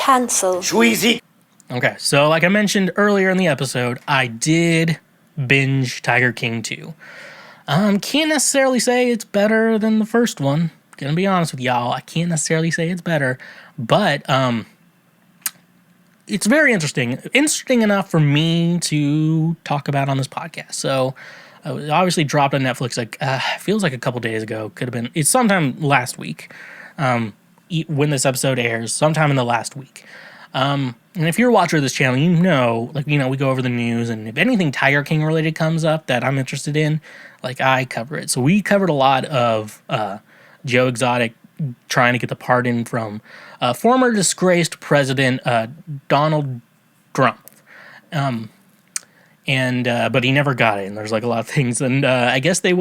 Cancelled. Schweezy. Okay, so like I mentioned earlier in the episode, I did binge Tiger King 2. Can't necessarily say it's better than the first one. Gonna be honest with y'all, I can't necessarily say it's better, but it's very interesting. Interesting enough for me to talk about on this podcast. So, it obviously dropped on Netflix, feels like a couple days ago. Could have been, it's sometime last week. When this episode airs, sometime in the last week. And if you're a watcher of this channel, you know, we go over the news, and if anything Tiger King related comes up that I'm interested in, I cover it. So we covered a lot of Joe Exotic trying to get the pardon from former disgraced president Donald Trump. But he never got it, and there's a lot of things, and I guess they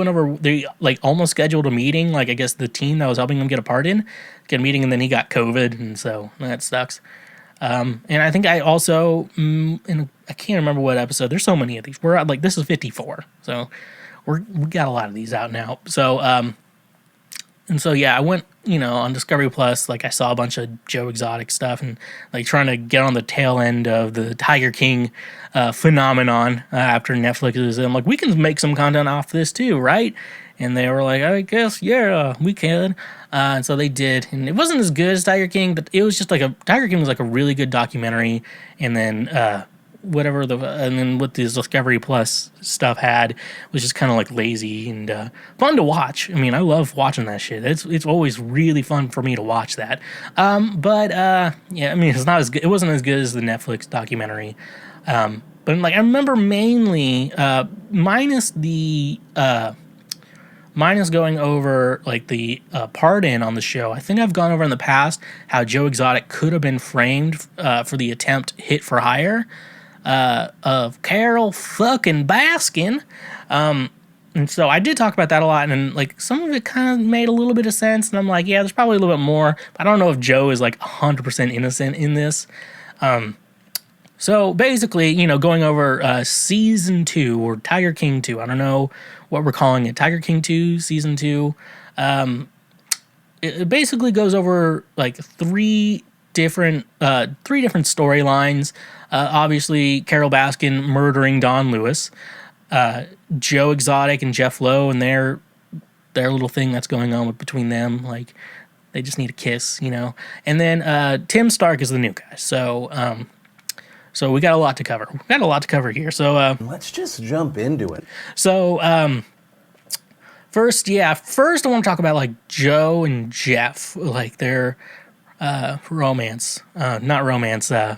almost scheduled a meeting, I guess the team that was helping him get a pardon, get a meeting, and then he got COVID, and so that sucks. And I think I also, I can't remember what episode, there's so many of these, we're at, this is 54, so we got a lot of these out now, so, and so, yeah, I went, on Discovery Plus, I saw a bunch of Joe Exotic stuff, and, trying to get on the tail end of the Tiger King phenomenon after Netflix is, I'm we can make some content off this too, right? And they were I guess, yeah, we can. And so they did, and it wasn't as good as Tiger King, but it was just Tiger King was a really good documentary, and then and then what this Discovery Plus stuff had was just kind of lazy and fun to watch. I mean, I love watching that shit. It's always really fun for me to watch that. Yeah, I mean, it's not as good. It wasn't as good as the Netflix documentary. But I remember mainly minus going over the pardon on the show. I think I've gone over in the past how Joe Exotic could have been framed for the attempt hit for hire of Carol fucking Baskin. And so I did talk about that a lot, and some of it kind of made a little bit of sense, and I'm yeah, there's probably a little bit more, but I don't know if Joe is 100% innocent in this. So basically, going over season 2 or Tiger King 2. I don't know what we're calling it. Tiger King 2, season 2. It basically goes over three different storylines. Obviously, Carol Baskin murdering Don Lewis, Joe Exotic and Jeff Lowe and their little thing that's going on between them. They just need a kiss, And then Tim Stark is the new guy. So we got a lot to cover. We got a lot to cover here. So Let's just jump into it. So first I want to talk about Joe and Jeff, their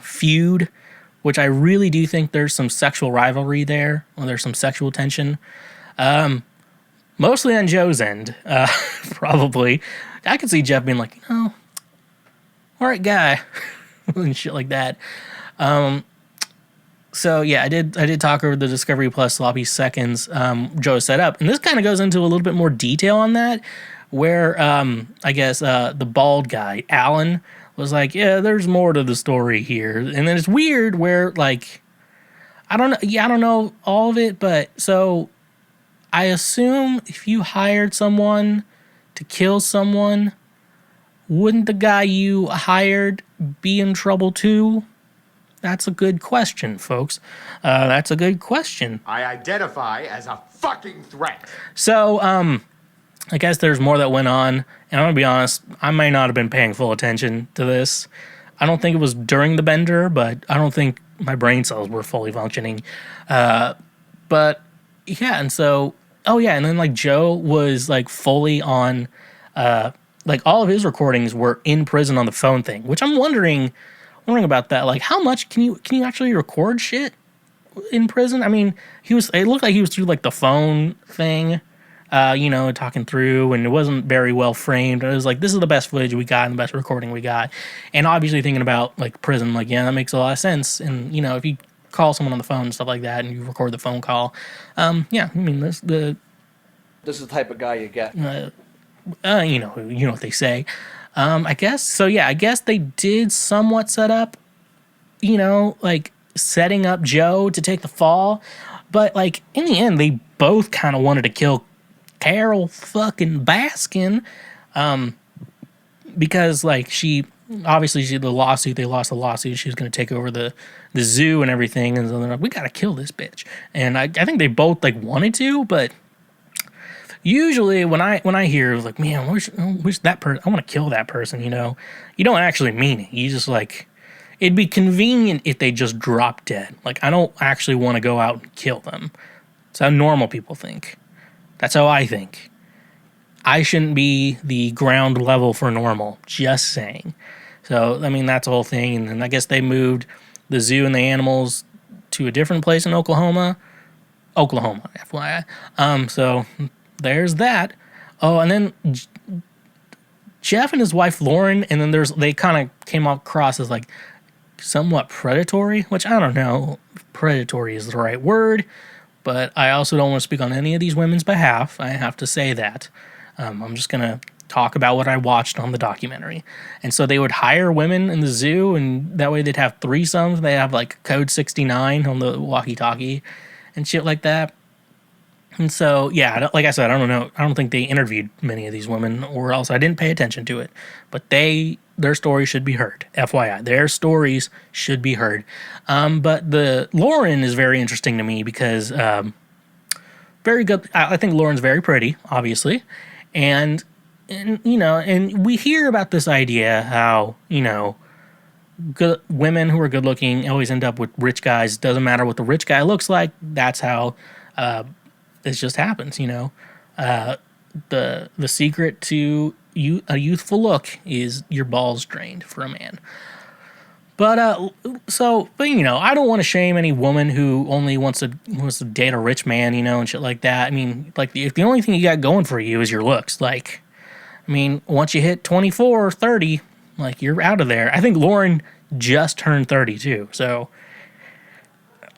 feud, which I really do think there's some sexual rivalry there, or there's some sexual tension. Mostly on Joe's end, probably. I could see Jeff being all right, guy, and shit like that. So yeah, I did talk over the Discovery Plus sloppy seconds Joe set up, and this kind of goes into a little bit more detail on that, where I guess the bald guy Alan was yeah, there's more to the story here, and then it's weird where I don't know all of it, but so I assume if you hired someone to kill someone, wouldn't the guy you hired be in trouble too? That's a good question, folks. That's a good question. I identify as a fucking threat. So, I guess there's more that went on, and I'm gonna be honest, I might not have been paying full attention to this. I don't think it was during the bender, but I don't think my brain cells were fully functioning. But yeah, and so, and then Joe was fully on, all of his recordings were in prison on the phone thing, which I'm wondering about that. How much can you actually record shit in prison? I mean, it looked like he was through the phone thing, talking through, and it wasn't very well framed. It was this is the best footage we got and the best recording we got. And obviously thinking about prison, yeah, that makes a lot of sense. And, if you call someone on the phone and stuff like that, and you record the phone call, yeah, I mean, this is the type of guy you get. You know what they say. I guess so. Yeah, I guess they did somewhat set up, setting up Joe to take the fall, but in the end, they both kind of wanted to kill Carol fucking Baskin, because she obviously the lawsuit, they lost the lawsuit. She was going to take over the zoo and everything. And so they're like, we got to kill this bitch. And I think they both like wanted to, but usually when I hear like, man, wish that person, I want to kill that person, you know, you don't actually mean it. You just like, it'd be convenient if they just drop dead. Like, I don't actually want to go out and kill them. That's how normal people think. That's how I think. I shouldn't be the ground level for normal. Just saying. So, I mean, that's the whole thing. And then I guess they moved the zoo and the animals to a different place in Oklahoma. Oklahoma, FYI. So there's that. Oh, and then Jeff and his wife Lauren, and then they kind of came across as like somewhat predatory, which I don't know if predatory is the right word, but I also don't want to speak on any of these women's behalf. I have to say that. I'm just going to talk about what I watched on the documentary. And so they would hire women in the zoo, and that way they'd have threesomes. They have like code 69 on the walkie-talkie and shit like that. And so, yeah, like I said, I don't know. I don't think they interviewed many of these women, or else I didn't pay attention to it. But their stories should be heard. FYI, their stories should be heard. But the Lauren is very interesting to me because very good. I think Lauren's very pretty, obviously. And you know, and we hear about this idea how, you know, good women who are good looking always end up with rich guys. Doesn't matter what the rich guy looks like. That's how this just happens, you know. The secret to a youthful look is your balls drained for a man. But you know, I don't want to shame any woman who only wants to date a rich man, you know, and shit like that. I mean, like if the only thing you got going for you is your looks, like, I mean, once you hit 24 or 30, like you're out of there. I think Lauren just turned 30 too, so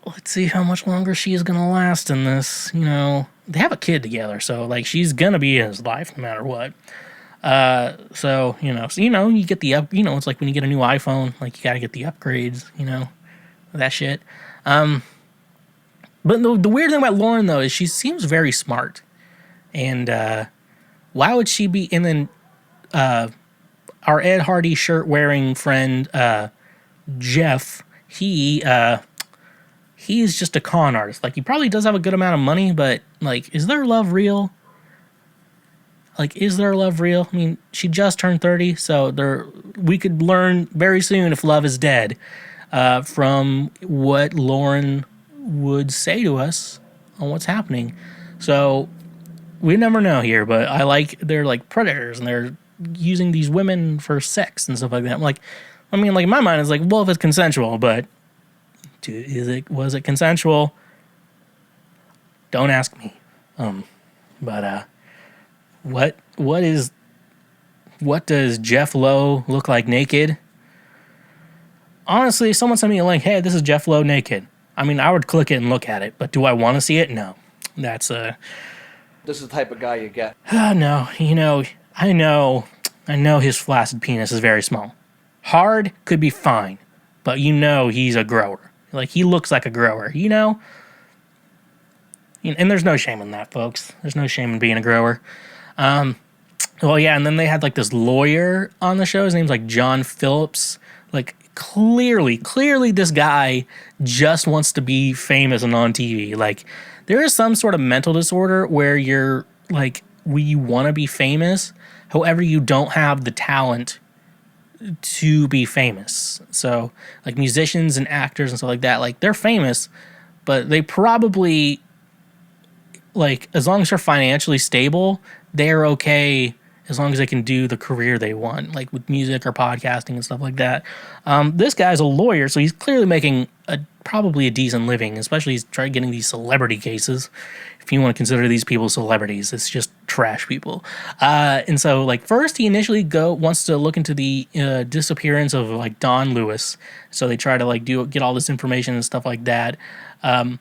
let's see how much longer she is gonna last in this. You know, they have a kid together, so like she's gonna be in his life no matter what. So you get it's like when you get a new iPhone, like you got to get the upgrades, you know, that shit. But the weird thing about Lauren though is she seems very smart, and why would she be? And then our Ed Hardy shirt wearing friend Jeff, he's just a con artist. Like he probably does have a good amount of money, but like, is their love real? Like, is their love real? I mean, she just turned 30, so we could learn very soon if love is dead from what Lauren would say to us on what's happening. So we never know here, but they're like predators, and they're using these women for sex and stuff like that. Like, I mean, like in my mind, it's like, well, if it's consensual, but was it consensual? Don't ask me. What does Jeff Lowe look like naked? Honestly, someone sent me a link. Hey, this is Jeff Lowe naked. I mean, I would click it and look at it, but do I want to see it? No. That's This is the type of guy you get. no. You know, I know his flaccid penis is very small. Hard could be fine, but you know he's a grower. Like he looks like a grower. You know. And there's no shame in that, folks. There's no shame in being a grower. Well, yeah, and then they had like this lawyer on the show. His name's like John Phillips. Like clearly this guy just wants to be famous and on TV. Like there is some sort of mental disorder where you're like, you want to be famous. However, you don't have the talent to be famous. So like musicians and actors and stuff like that, like they're famous, but they probably, like, as long as they're financially stable, they're okay as long as they can do the career they want, like with music or podcasting and stuff like that. This guy's a lawyer, so he's clearly making probably a decent living, especially he's trying getting these celebrity cases. If you want to consider these people celebrities, it's just trash people. And so, like, first he initially wants to look into the disappearance of like Don Lewis. So they try to like get all this information and stuff like that. And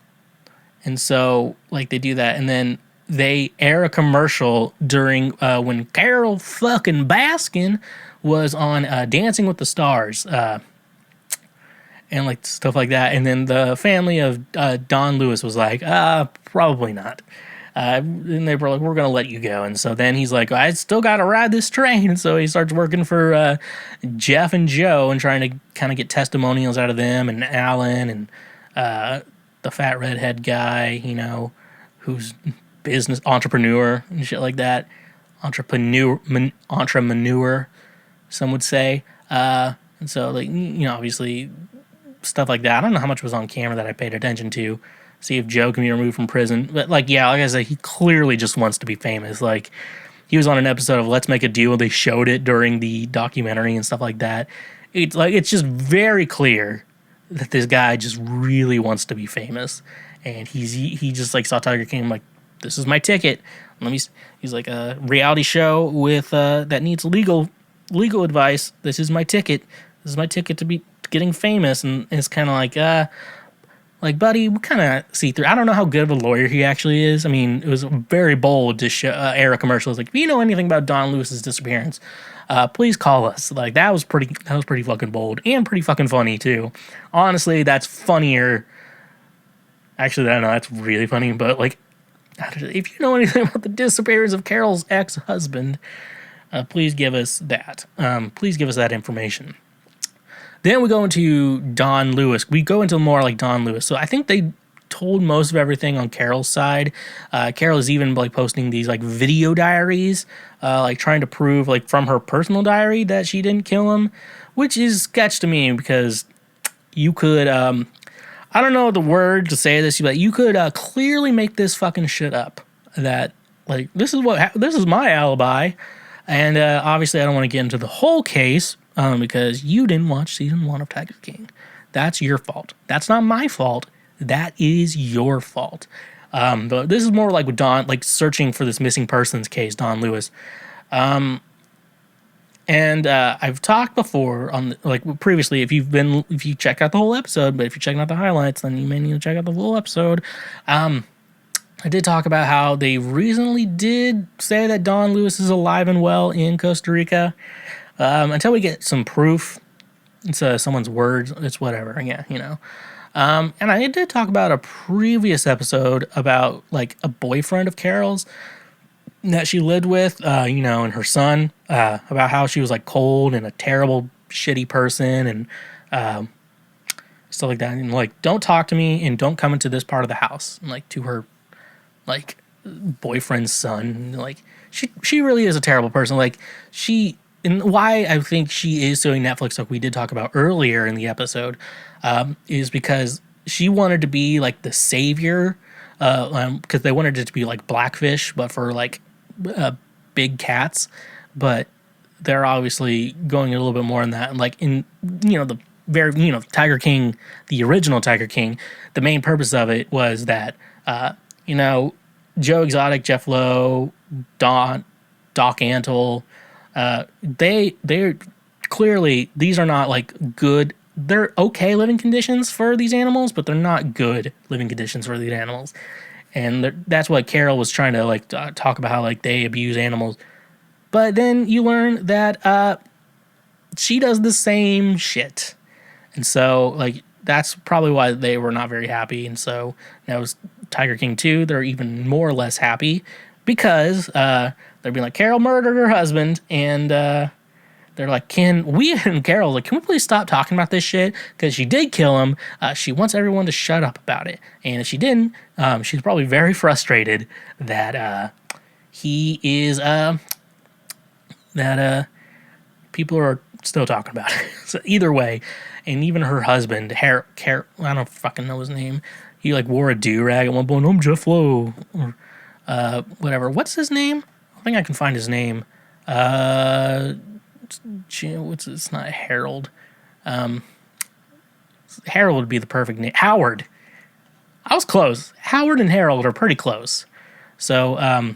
so, like, they do that, and then they air a commercial during when Carol fucking Baskin was on Dancing with the Stars, and like stuff like that. And then the family of Don Lewis was like, probably not. And they were like, we're going to let you go. And so then he's like, I still got to ride this train. And so he starts working for Jeff and Joe and trying to kind of get testimonials out of them and Alan and the fat redhead guy, you know, who's business entrepreneur and shit like that. Entrepreneur, some would say. And so, like, you know, obviously stuff like that. I don't know how much was on camera that I paid attention to. See if Joe can be removed from prison. But, like, yeah, like I said, he clearly just wants to be famous. Like, he was on an episode of Let's Make a Deal. They showed it during the documentary and stuff like that. It's just very clear that this guy just really wants to be famous. And he just, like, saw Tiger King, like, this is my ticket. He's like, a reality show with that needs legal advice. This is my ticket. This is my ticket to be getting famous. And it's kind of like, buddy, we kind of see through. I don't know how good of a lawyer he actually is. I mean, it was very bold to air a commercial. It's like, if you know anything about Don Lewis's disappearance, please call us. Like, that was pretty fucking bold and pretty fucking funny too. Honestly, that's funnier. Actually, I don't know, that's really funny. But, like, if you know anything about the disappearance of Carol's ex-husband, please give us that. Please give us that information. Then we go into Don Lewis. We go into more like Don Lewis. So I think they told most of everything on Carol's side. Carol is even like posting these like video diaries, like trying to prove like from her personal diary that she didn't kill him, which is sketch to me because you could, I don't know the word to say this, but you could clearly make this fucking shit up. That like this is my alibi, and obviously I don't want to get into the whole case. Because you didn't watch season 1 of Tiger King. That's your fault. That's not my fault. That is your fault. But this is more like with Don, like searching for this missing persons case, Don Lewis. And I've talked before on like previously. If you check out the whole episode, but if you're checking out the highlights, then you may need to check out the full episode. I did talk about how they recently did say that Don Lewis is alive and well in Costa Rica. Until we get some proof, it's someone's words, it's whatever, yeah, you know. And I did talk about a previous episode about, like, a boyfriend of Carol's that she lived with, you know, and her son, about how she was, like, cold and a terrible, shitty person and stuff like that. And, like, don't talk to me and don't come into this part of the house. And, like, to her, like, boyfriend's son. Like, she really is a terrible person. Like, and why I think she is suing Netflix, like we did talk about earlier in the episode, is because she wanted to be like the savior, because they wanted it to be like Blackfish, but for like big cats. But they're obviously going a little bit more in that. And like in, you know, Tiger King, the original Tiger King, the main purpose of it was that, you know, Joe Exotic, Jeff Lowe, Doc Antle, they're clearly, these are not like good, they're okay living conditions for these animals, but they're not good living conditions for these animals. And that's what Carol was trying to like talk about, how like they abuse animals. But then you learn that she does the same shit. And so like that's probably why they were not very happy. And so now it's Tiger King 2, they're even more or less happy because they're being like, Carol murdered her husband, and they're like, can we, and Carol's like, can we please stop talking about this shit? Because she did kill him. She wants everyone to shut up about it. And if she didn't, she's probably very frustrated that he is, that people are still talking about it. So either way, and even her husband, I don't fucking know his name. He like wore a do-rag at one point. I'm Jeff Lowe, or whatever. What's his name? I think I can find his name. It's not Harold. Harold would be the perfect name. Howard. I was close. Howard and Harold are pretty close. So,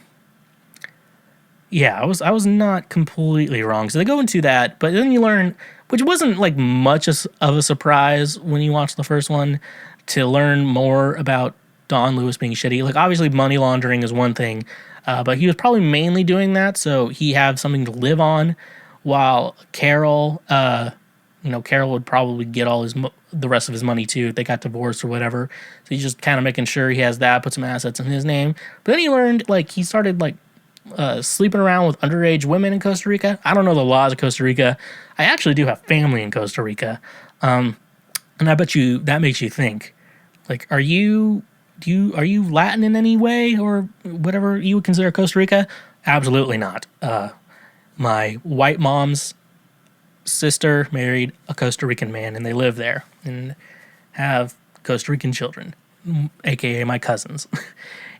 yeah, I was not completely wrong. So they go into that, but then you learn, which wasn't like much of a surprise when you watch the first one, to learn more about Don Lewis being shitty. Like, obviously money laundering is one thing, but he was probably mainly doing that so he had something to live on, while Carol Carol would probably get all the rest of his money too if they got divorced or whatever. So he's just kind of making sure he has that, put some assets in his name. But then he learned, like, he started like sleeping around with underage women in Costa Rica. I don't know the laws of Costa Rica. I actually do have family in Costa Rica, and I bet you that makes you think. Like, are you Latin in any way or whatever you would consider Costa Rica? Absolutely not. My white mom's sister married a Costa Rican man, and they live there and have Costa Rican children, aka my cousins.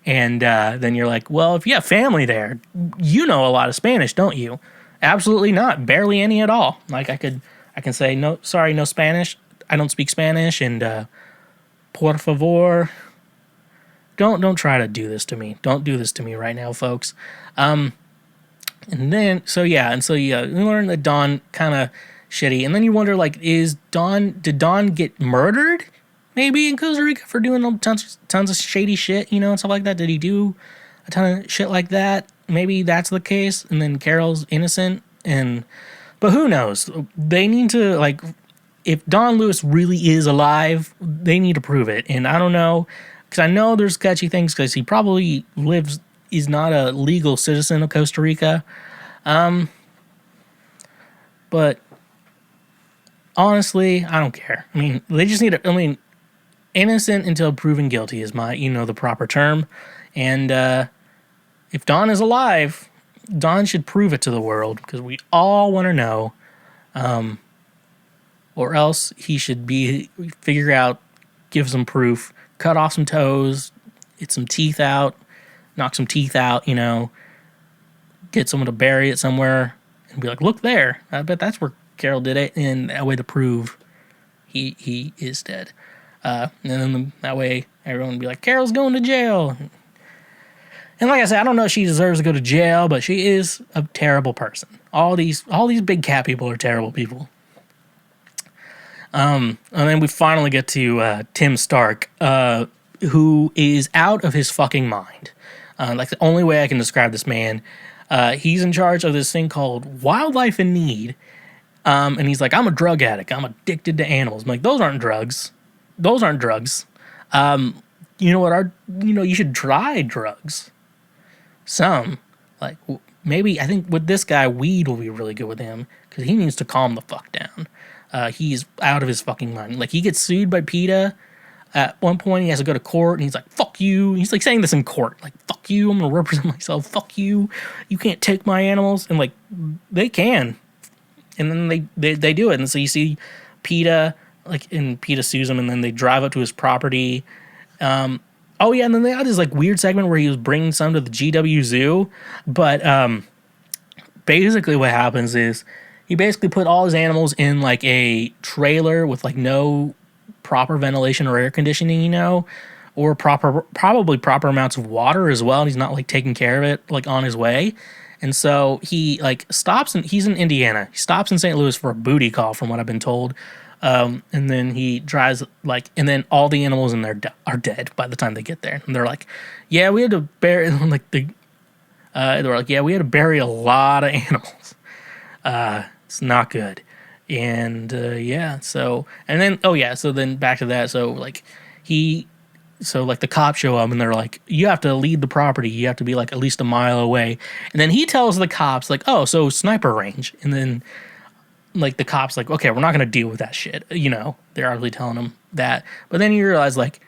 And then you're like, well, if you have family there, you know a lot of Spanish, don't you? Absolutely not. Barely any at all. Like I can say, no, sorry, no Spanish. I don't speak Spanish. And por favor, don't try to do this to me. Don't do this to me right now, folks. And then, you learn that Don kind of shitty. And then you wonder, like, did Don get murdered? Maybe in Costa Rica for doing tons of shady shit, and stuff like that. Did he do a ton of shit like that? Maybe that's the case. And then Carol's innocent. But who knows? They need to, like, if Don Lewis really is alive, they need to prove it. And I don't know, because I know there's sketchy things because he probably is not a legal citizen of Costa Rica. But honestly, I don't care. I mean, they just need to, innocent until proven guilty is the proper term. And if Don is alive, Don should prove it to the world because we all want to know. Or else he should figure out, give some proof, cut off some toes, get some teeth out, knock some teeth out, get someone to bury it somewhere and be like, look there. I bet that's where Carol did it. And that way to prove he is dead. And then that way everyone would be like, Carol's going to jail. And like I said, I don't know if she deserves to go to jail, but she is a terrible person. All these big cat people are terrible people. And then we finally get to Tim Stark, who is out of his fucking mind. Like the only way I can describe this man. He's in charge of this thing called Wildlife in Need. And he's like, I'm a drug addict. I'm addicted to animals. I'm like, those aren't drugs. Those aren't drugs. You know what? You should try drugs. Some, like maybe I think with this guy, weed will be really good with him because he needs to calm the fuck down. He's out of his fucking mind. Like he gets sued by PETA. At one point, he has to go to court, and he's like, "Fuck you." He's like saying this in court, like, "Fuck you. I'm gonna represent myself. Fuck you. You can't take my animals." And like, they can, and then they do it. And so you see PETA, and PETA sues him, and then they drive up to his property. Oh yeah, and then they had this like weird segment where he was bringing some to the GW Zoo, but basically what happens is he basically put all his animals in like a trailer with like no proper ventilation or air conditioning, or probably proper amounts of water as well. And he's not like taking care of it like on his way. And so he like stops and he's in Indiana. He stops in St. Louis for a booty call from what I've been told. And then he drives and then all the animals in there are dead by the time they get there. And they're like, yeah, we had to bury they're like, yeah, we had to bury a lot of animals. It's not good. And so then back to that. So the cops show up and they're like, you have to leave the property. You have to be like at least a mile away. And then he tells the cops like, oh, so sniper range. And then like the cops like, okay, we're not going to deal with that shit. They're hardly telling him that. But then you realize like,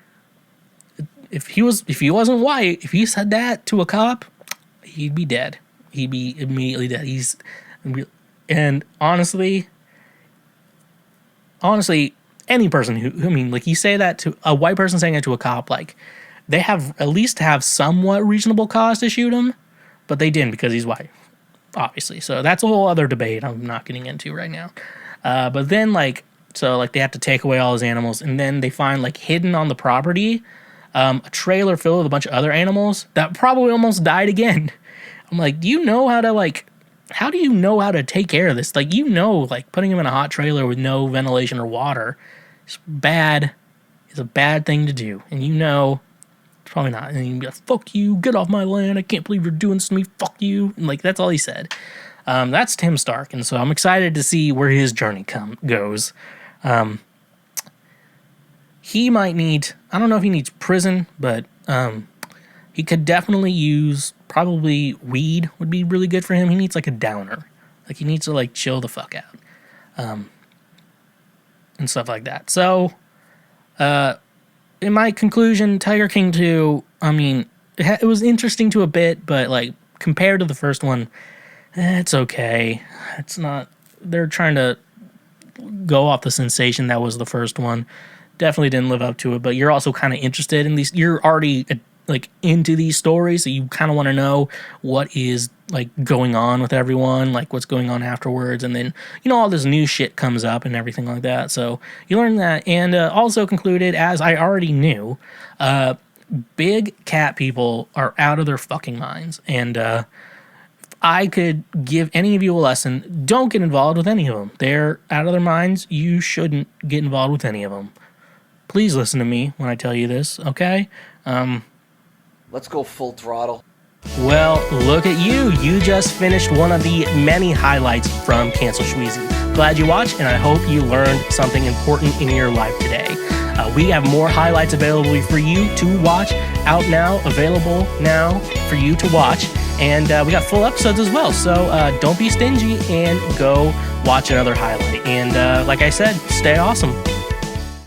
if he wasn't white, if he said that to a cop, he'd be dead. He'd be immediately dead. And honestly, any person you say that to a white person saying that to a cop, like they have at least have somewhat reasonable cause to shoot him, but they didn't because he's white, obviously. So that's a whole other debate I'm not getting into right now. But then they have to take away all his animals, and then they find like hidden on the property, a trailer filled with a bunch of other animals that probably almost died again. I'm like, do you know how to take care of this? Like, putting him in a hot trailer with no ventilation or water is bad. It's a bad thing to do. And it's probably not. And you'd be like, fuck you, get off my land. I can't believe you're doing this to me. Fuck you. And like, that's all he said. That's Tim Stark, and so I'm excited to see where his journey goes. He might need, I don't know if he needs prison, but he could definitely use, probably weed would be really good for him. He needs like a downer. Like he needs to like chill the fuck out. And stuff like that. So, in my conclusion, Tiger King 2, I mean, it was interesting to a bit, but like compared to the first one, it's okay. It's not, they're trying to go off the sensation that was the first one. Definitely didn't live up to it, but you're also kind of interested in these. You're already like into these stories, so you kind of want to know what is like going on with everyone, like what's going on afterwards, and then all this new shit comes up and everything like that. So you learn that, and also concluded, as I already knew, big cat people are out of their fucking minds, and I could give any of you a lesson. Don't get involved with any of them. They're out of their minds. You shouldn't get involved with any of them. Please listen to me when I tell you this, okay? Let's go full throttle. Well, look at you. You just finished one of the many highlights from Cancel Schweezy. Glad you watched, and I hope you learned something important in your life today. We have more highlights available for you to watch, out now, available now for you to watch. And we got full episodes as well, so don't be stingy and go watch another highlight. And like I said, stay awesome.